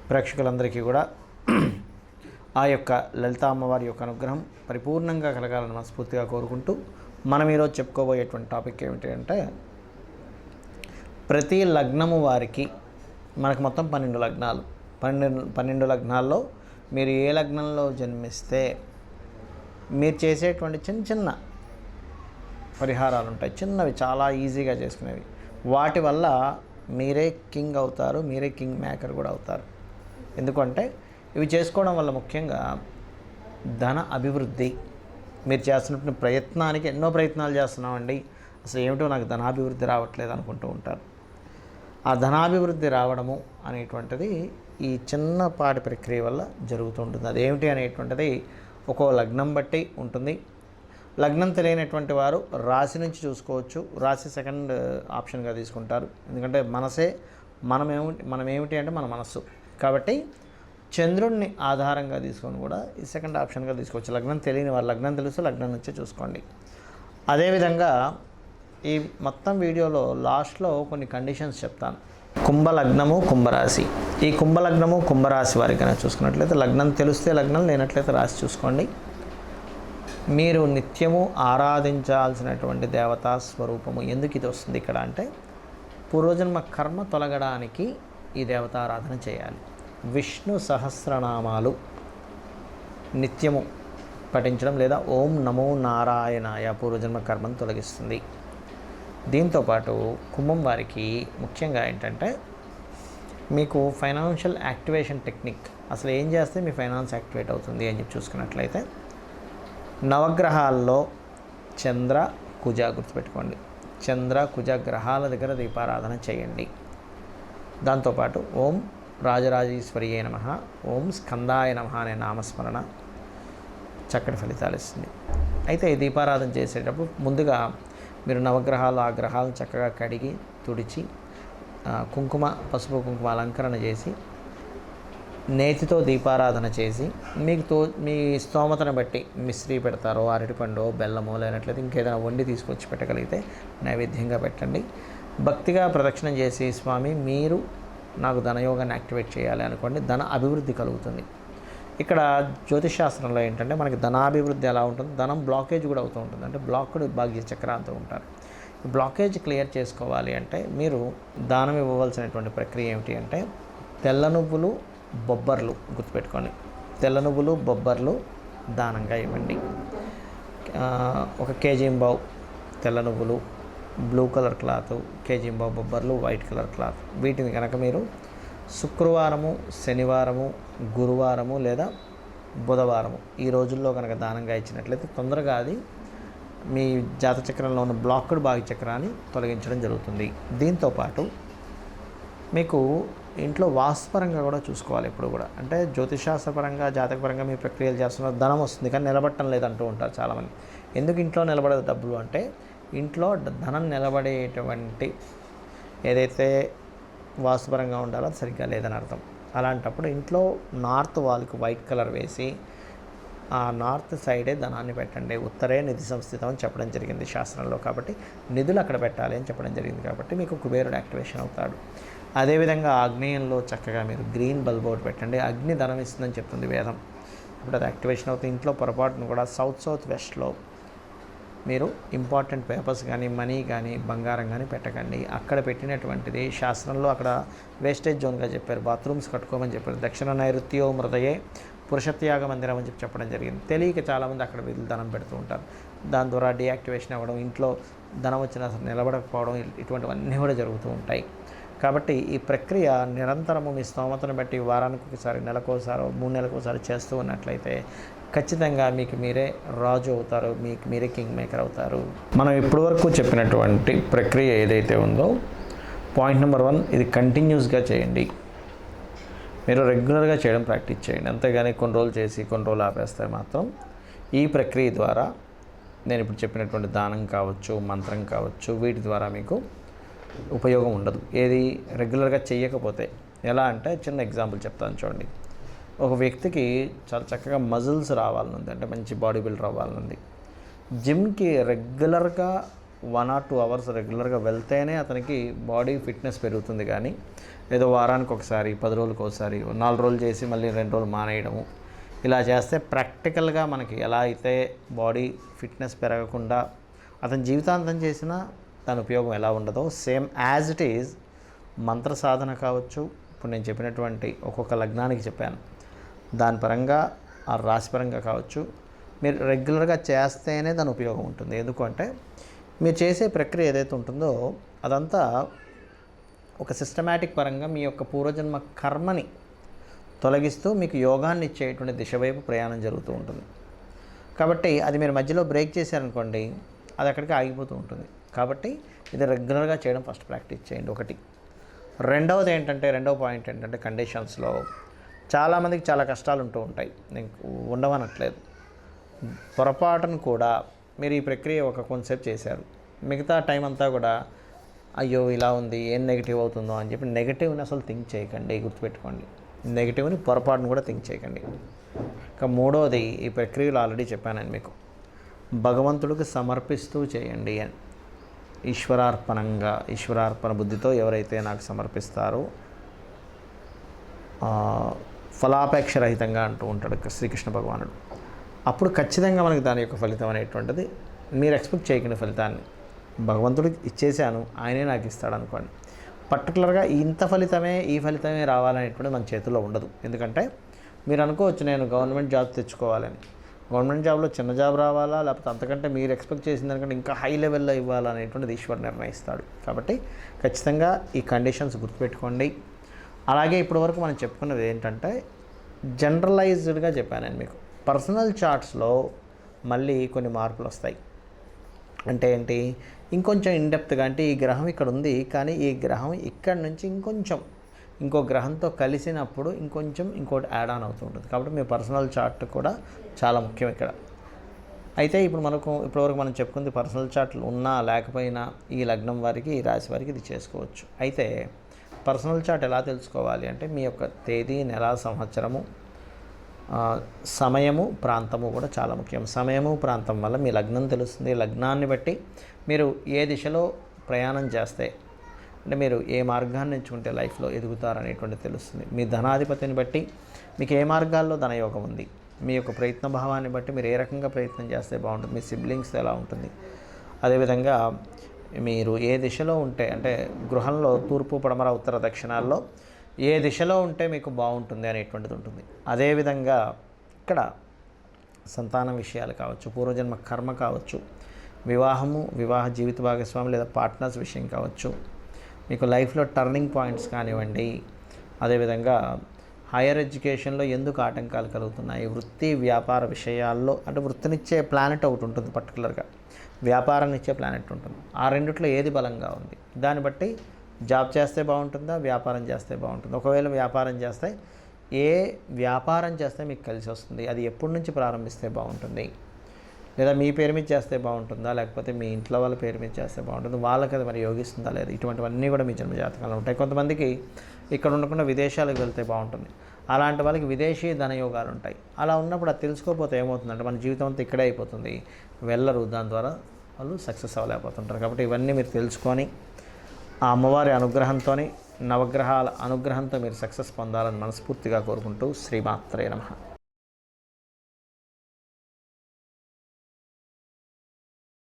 ప్రేక్షకులందరికీ కూడా ఆ యొక్క లలితా అమ్మవారి యొక్క అనుగ్రహం పరిపూర్ణంగా కలగాలని మనస్ఫూర్తిగా కోరుకుంటూ మనం ఈరోజు చెప్పుకోబోయేటువంటి టాపిక్ ఏమిటి అంటే, ప్రతి లగ్నము వారికి మనకు మొత్తం 12 లగ్నాలు, 12 లగ్నాల్లో మీరు ఏ లగ్నంలో జన్మిస్తే మీరు చేసేటువంటి చిన్న చిన్న పరిహారాలు ఉంటాయి, చిన్నవి చాలా ఈజీగా చేసుకునేవి. వాటి వల్ల మీరే కింగ్ అవుతారు, మీరే కింగ్ మేకర్ కూడా అవుతారు. ఎందుకంటే ఇవి చేసుకోవడం వల్ల ముఖ్యంగా ధన అభివృద్ధి, మీరు చేస్తున్న ప్రయత్నానికి ఎన్నో ప్రయత్నాలు చేస్తున్నామండి, అసలు ఏమిటో నాకు ధనాభివృద్ధి రావట్లేదు అనుకుంటూ ఉంటారు. ఆ ధనాభివృద్ధి రావడము అనేటువంటిది ఈ చిన్నపాటి ప్రక్రియ వల్ల జరుగుతుంటుంది. అదేమిటి అనేటువంటిది ఒక్కో లగ్నం బట్టి ఉంటుంది. లగ్నం తెలియనటువంటి వారు రాశి నుంచి చూసుకోవచ్చు. రాశి సెకండ్ ఆప్షన్గా తీసుకుంటారు. ఎందుకంటే మనమేమిటి అంటే మన మనస్సు. కాబట్టి చంద్రుడిని ఆధారంగా తీసుకొని కూడా ఈ సెకండ్ ఆప్షన్గా తీసుకోవచ్చు. లగ్నం తెలియని వారు లగ్నం తెలుసు, లగ్నం నుంచే చూసుకోండి. అదేవిధంగా ఈ మొత్తం వీడియోలో లాస్ట్లో కొన్ని కండిషన్స్ చెప్తాను. కుంభలగ్నము, కుంభరాశి. ఈ కుంభలగ్నము, కుంభరాశి వారికైనా చూసుకున్నట్లయితే లగ్నం తెలిస్తే లగ్నం, లేనట్లయితే రాశి చూసుకోండి. మీరు నిత్యము ఆరాధించాల్సినటువంటి దేవతా స్వరూపము ఎందుకు ఇది వస్తుంది ఇక్కడ అంటే, పూర్వజన్మ కర్మ తొలగడానికి ఈ దేవతారాధన చేయాలి. విష్ణు సహస్రనామాలు నిత్యము పఠించడం లేదా ఓం నమో నారాయణాయ పూర్వజన్మ కర్మను తొలగిస్తుంది. దీంతోపాటు కుంభం వారికి ముఖ్యంగా ఏంటంటే, మీకు ఫైనాన్షియల్ యాక్టివేషన్ టెక్నిక్, అసలు ఏం చేస్తే మీ ఫైనాన్స్ యాక్టివేట్ అవుతుంది అని చెప్పి చూసుకున్నట్లయితే, నవగ్రహాల్లో చంద్ర కుజ గుర్తుపెట్టుకోండి. చంద్ర కుజ గ్రహాల దగ్గర దీపారాధన చేయండి. దాంతోపాటు ఓం రాజరాజేశ్వరియే నమః, ఓం స్కందాయ నమః అనే నామస్మరణ చక్కటి ఫలితాలు ఇస్తుంది. అయితే ఈ దీపారాధన చేసేటప్పుడు ముందుగా మీరు నవగ్రహాలు, ఆ గ్రహాలను చక్కగా కడిగి తుడిచి పసుపు కుంకుమ అలంకరణ చేసి నేతితో దీపారాధన చేసి మీ స్తోమతను బట్టి మిశ్రీ పెడతారో, అరటిపండో, బెల్లమో, లేనట్లయితే ఇంకేదైనా వండి తీసుకొచ్చి పెట్టగలిగితే నైవేద్యంగా పెట్టండి. భక్తిగా ప్రదక్షిణం చేసి, స్వామి మీరు నాకు ధనయోగాన్ని యాక్టివేట్ చేయాలి అనుకోండి, ధన అభివృద్ధి కలుగుతుంది. ఇక్కడ జ్యోతిషాస్త్రంలో ఏంటంటే, మనకి ధనాభివృద్ధి ఎలా ఉంటుంది, ధనం బ్లాకేజ్ కూడా అవుతూ ఉంటుంది. అంటే బ్లాక్డ్ భాగ్య చక్రాంతో ఉంటారు. ఈ బ్లాకేజ్ క్లియర్ చేసుకోవాలి అంటే మీరు దానం ఇవ్వవలసినటువంటి ప్రక్రియ ఏమిటి అంటే, తెల్ల నువ్వులు, బొబ్బర్లు గుర్తుపెట్టుకోండి. తెల్ల నువ్వులు, బొబ్బర్లు దానంగా ఇవ్వండి. 1 కేజీంబావు తెల్ల నువ్వులు, బ్లూ కలర్ క్లాత్, కేజీంబావు బొబ్బర్లు, వైట్ కలర్ క్లాత్. వీటిని కనుక మీరు శుక్రవారము, శనివారము, గురువారము లేదా బుధవారము ఈ రోజుల్లో కనుక దానంగా ఇచ్చినట్లయితే తొందరగా అది మీ జాతచక్రంలో ఉన్న బ్లాక్డ్ భాగ్యచక్రాన్ని తొలగించడం జరుగుతుంది. దీంతోపాటు మీకు ఇంట్లో వాస్తుపరంగా కూడా చూసుకోవాలి ఎప్పుడు కూడా. అంటే జ్యోతిషాస్త్రపరంగా, జాతకపరంగా మీ ప్రక్రియలు చేస్తున్నారు, ధనం వస్తుంది కానీ నిలబడటం లేదంటూ ఉంటారు చాలామంది. ఎందుకు ఇంట్లో నిలబడదు డబ్బులు అంటే, ఇంట్లో ధనం నిలబడేటువంటి ఏదైతే వాస్తుపరంగా ఉండాలో అది సరిగ్గా లేదని అర్థం. అలాంటప్పుడు ఇంట్లో నార్త్ వాల్కి వైట్ కలర్ వేసి ఆ నార్త్ సైడే ధనాన్ని పెట్టండి. ఉత్తరే నిధి సంస్థితం అని చెప్పడం జరిగింది శాస్త్రంలో. కాబట్టి నిధులు అక్కడ పెట్టాలి అని చెప్పడం జరిగింది. కాబట్టి మీకు కుబేరుడు యాక్టివేషన్ అవుతాడు. అదేవిధంగా ఆగ్నేయంలో చక్కగా మీరు గ్రీన్ బల్బ్ ఒకటి పెట్టండి. అగ్ని ధనం ఇస్తుందని చెప్తుంది వేదం. ఇప్పుడు అది యాక్టివేషన్ అవుతుంది. ఇంట్లో పొరపాటును కూడా సౌత్ వెస్ట్లో మీరు ఇంపార్టెంట్ పేపర్స్ కానీ, మనీ కానీ, బంగారం కానీ పెట్టకండి. అక్కడ పెట్టినటువంటిది శాస్త్రంలో అక్కడ వేస్టేజ్ జోన్గా చెప్పారు. బాత్రూమ్స్ కట్టుకోమని చెప్పారు. దక్షిణ నైరుత్యో మృతయే పురుషత్యాగ మందిరం అని చెప్పడం జరిగింది. తెలియక చాలామంది అక్కడ వీళ్ళు ధనం పెడుతూ ఉంటారు. దాని ద్వారా డీయాక్టివేషన్ అవ్వడం, ఇంట్లో ధనం వచ్చినా అసలు నిలబడకపోవడం, ఇటువంటివన్నీ కూడా జరుగుతూ ఉంటాయి. కాబట్టి ఈ ప్రక్రియ నిరంతరము మీ స్తోమతను బట్టి వారానికి ఒకసారి, నెలకోసారి, 3 నెలలకోసారి చేస్తూ ఉన్నట్లయితే ఖచ్చితంగా మీకు మీరే రాజు అవుతారు, మీకు మీరే కింగ్ మేకర్ అవుతారు. మనం ఇప్పటివరకు చెప్పినటువంటి ప్రక్రియ ఏదైతే ఉందో, పాయింట్ నెంబర్ 1, ఇది కంటిన్యూస్గా చేయండి. మీరు రెగ్యులర్గా చేయడం ప్రాక్టీస్ చేయండి. అంతేగాని కొన్ని రోజులు చేసి కొన్ని రోజులు ఆపేస్తే మాత్రం ఈ ప్రక్రియ ద్వారా, నేను ఇప్పుడు చెప్పినటువంటి దానం కావచ్చు, మంత్రం కావచ్చు, వీటి ద్వారా మీకు ఉపయోగం ఉండదు. ఏది రెగ్యులర్గా చేయకపోతే. ఎలా అంటే చిన్న ఎగ్జాంపుల్ చెప్తాను చూడండి. ఒక వ్యక్తికి చాలా చక్కగా మజిల్స్ రావాలనుంది, అంటే మంచి బాడీ బిల్డర్ అవ్వాలనుంది. జిమ్కి రెగ్యులర్గా 1 or 2 అవర్స్ రెగ్యులర్గా వెళ్తేనే అతనికి బాడీ ఫిట్నెస్ పెరుగుతుంది. కానీ ఏదో వారానికి ఒకసారి, 10 రోజులకు ఒకసారి, 4 రోజులు చేసి మళ్ళీ 2 రోజులు మానేయడము, ఇలా చేస్తే ప్రాక్టికల్గా మనకి ఎలా అయితే బాడీ ఫిట్నెస్ పెరగకుండా అతని జీవితాంతం చేసినా దాని ఉపయోగం ఎలా ఉండదో, సేమ్ యాజ్ ఇట్ ఈజ్ మంత్ర సాధన కావచ్చు. ఇప్పుడు నేను చెప్పినటువంటి ఒక్కొక్క లగ్నానికి చెప్పాను, దాని పరంగా ఆ రాశి పరంగా కావచ్చు, మీరు రెగ్యులర్గా చేస్తేనే దాని ఉపయోగం ఉంటుంది. ఎందుకంటే మీరు చేసే ప్రక్రియ ఏదైతే ఉంటుందో అదంతా ఒక సిస్టమేటిక్ పరంగా మీ యొక్క పూర్వజన్మ కర్మని తొలగిస్తూ మీకు యోగాన్ని ఇచ్చేటువంటి దిశ వైపు ప్రయాణం జరుగుతూ ఉంటుంది. కాబట్టి అది మీరు మధ్యలో బ్రేక్ చేశారనుకోండి, అది అక్కడికి ఆగిపోతూ ఉంటుంది. కాబట్టి ఇది రెగ్యులర్గా చేయడం ఫస్ట్ ప్రాక్టీస్ చేయండి. ఒకటి. రెండవ పాయింట్ ఏంటంటే కండిషన్స్లో చాలామందికి చాలా కష్టాలు ఉంటూ ఉంటాయి, నేను ఉండవనట్లేదు. పొరపాటును కూడా మీరు ఈ ప్రక్రియ కొంతసేపు చేశారు, మిగతా టైం అంతా కూడా అయ్యో ఇలా ఉంది, ఏం నెగిటివ్ అవుతుందో అని చెప్పి నెగిటివ్ని అసలు థింక్ చేయకండి. గుర్తుపెట్టుకోండి, నెగిటివ్ని పొరపాటును కూడా థింక్ చేయకండి. ఇంకా మూడవది, ఈ ప్రక్రియలో ఆల్రెడీ చెప్పాను మీకు, భగవంతుడికి సమర్పిస్తూ చేయండి అని. ఈశ్వరార్పణ బుద్ధితో ఎవరైతే నాకు సమర్పిస్తారో ఫలాపేక్ష రహితంగా అంటూ ఉంటాడు శ్రీకృష్ణ భగవానుడు, అప్పుడు ఖచ్చితంగా మనకి దాని యొక్క ఫలితం అనేటువంటిది మీరు ఎక్స్పెక్ట్ చేయకండి. ఫలితాన్ని భగవంతుడికి ఇచ్చేసాను, ఆయనే నాకు ఇస్తాడు అనుకోండి. పర్టికులర్గా ఇంత ఫలితమే, ఈ ఫలితమే రావాలనేటువంటిది మన చేతుల్లో ఉండదు. ఎందుకంటే మీరు అనుకోవచ్చు నేను గవర్నమెంట్ జాబ్ తెచ్చుకోవాలని, గవర్నమెంట్ జాబ్లో చిన్న జాబ్ రావాలా, లేకపోతే అంతకంటే మీరు ఎక్స్పెక్ట్ చేసిన దానికంటే ఇంకా హై లెవెల్లో ఇవ్వాలనేటువంటిది ఈశ్వరుడు నిర్ణయిస్తాడు. కాబట్టి ఖచ్చితంగా ఈ కండిషన్స్ గుర్తుపెట్టుకోండి. అలాగే ఇప్పటివరకు మనం చెప్పుకున్నది ఏంటంటే జనరలైజ్డ్గా చెప్పాను నేను మీకు. పర్సనల్ చార్ట్స్లో మళ్ళీ కొన్ని మార్పులు వస్తాయి. అంటే ఏంటి, ఇంకొంచెం ఇన్డెప్త్గా, అంటే ఈ గ్రహం ఇక్కడ ఉంది కానీ ఈ గ్రహం ఇక్కడ నుంచి ఇంకో గ్రహంతో కలిసినప్పుడు ఇంకోటి యాడ్ ఆన్ అవుతూ ఉంటుంది. కాబట్టి మీ పర్సనల్ చార్ట్ కూడా చాలా ముఖ్యం ఇక్కడ. అయితే ఇప్పటివరకు మనం చెప్పుకుంది పర్సనల్ చార్ట్లు ఉన్నా లేకపోయినా ఈ లగ్నం వారికి, ఈ రాశి వారికి ఇది చేసుకోవచ్చు. అయితే పర్సనల్ చార్ట్ ఎలా తెలుసుకోవాలి అంటే మీ యొక్క తేదీ, నెల, సంవత్సరము, సమయము, ప్రాంతము కూడా చాలా ముఖ్యం. సమయము, ప్రాంతం వల్ల మీ లగ్నం తెలుస్తుంది. లగ్నాన్ని బట్టి మీరు ఏ దిశలో ప్రయాణం చేస్తే, అంటే మీరు ఏ మార్గాన్ని ఎంచుకుంటే లైఫ్లో ఎదుగుతారనేటువంటిది తెలుస్తుంది. మీ ధనాధిపతిని బట్టి మీకు ఏ మార్గాల్లో ధనయోగం ఉంది, మీ యొక్క ప్రయత్న భావాన్ని బట్టి మీరు ఏ రకంగా ప్రయత్నం చేస్తే బాగుంటుంది, మీ సిబ్లింగ్స్ ఎలా ఉంటుంది, అదేవిధంగా మీరు ఏ దిశలో ఉంటే, అంటే గృహంలో తూర్పు, పడమర, ఉత్తర, దక్షిణాల్లో ఏ దిశలో ఉంటే మీకు బాగుంటుంది అనేటువంటిది ఉంటుంది. అదేవిధంగా ఇక్కడ సంతానం విషయాలు కావచ్చు, పూర్వజన్మ కర్మ కావచ్చు, వివాహ జీవిత భాగస్వామి లేదా పార్ట్నర్స్ విషయం కావచ్చు, మీకు లైఫ్లో టర్నింగ్ పాయింట్స్ కానివ్వండి, అదేవిధంగా హైయర్ ఎడ్యుకేషన్లో ఎందుకు ఆటంకాలు కలుగుతున్నాయి, వృత్తి వ్యాపార విషయాల్లో, అంటే వృత్తినిచ్చే ప్లానెట్ ఒకటి ఉంటుంది, పర్టికులర్గా వ్యాపారాన్ని ఇచ్చే ప్లానెట్ ఉంటుంది. ఆ రెండిట్లో ఏది బలంగా ఉంది, దాన్ని బట్టి జాబ్ చేస్తే బాగుంటుందా, వ్యాపారం చేస్తే బాగుంటుంది. ఒకవేళ వ్యాపారం చేస్తే ఏ వ్యాపారం చేస్తే మీకు కలిసి వస్తుంది, అది ఎప్పటి నుంచి ప్రారంభిస్తే బాగుంటుంది, లేదా మీ పేరు మీద చేస్తే బాగుంటుందా, లేకపోతే మీ ఇంట్లో వాళ్ళ పేరు మీద చేస్తే బాగుంటుంది, వాళ్ళకి అది మరి యోగిస్తుందా లేదా, ఇటువంటివన్నీ కూడా మీ జన్మజాతకాలు ఉంటాయి. కొంతమందికి ఇక్కడ ఉండకుండా విదేశాలకు వెళ్తే బాగుంటుంది, అలాంటి వాళ్ళకి విదేశీ ధనయోగాలు ఉంటాయి. అలా ఉన్నప్పుడు అది తెలుసుకోకపోతే ఏమవుతుందంటే మన జీవితం అంతా ఇక్కడే అయిపోతుంది, వెళ్ళరు, దాని ద్వారా వాళ్ళు సక్సెస్ అవ్వలేకపోతుంటారు. కాబట్టి ఇవన్నీ మీరు తెలుసుకొని ఆ అమ్మవారి అనుగ్రహంతో, నవగ్రహాల అనుగ్రహంతో మీరు సక్సెస్ పొందాలని మనస్ఫూర్తిగా కోరుకుంటూ శ్రీమాత్రే నమః.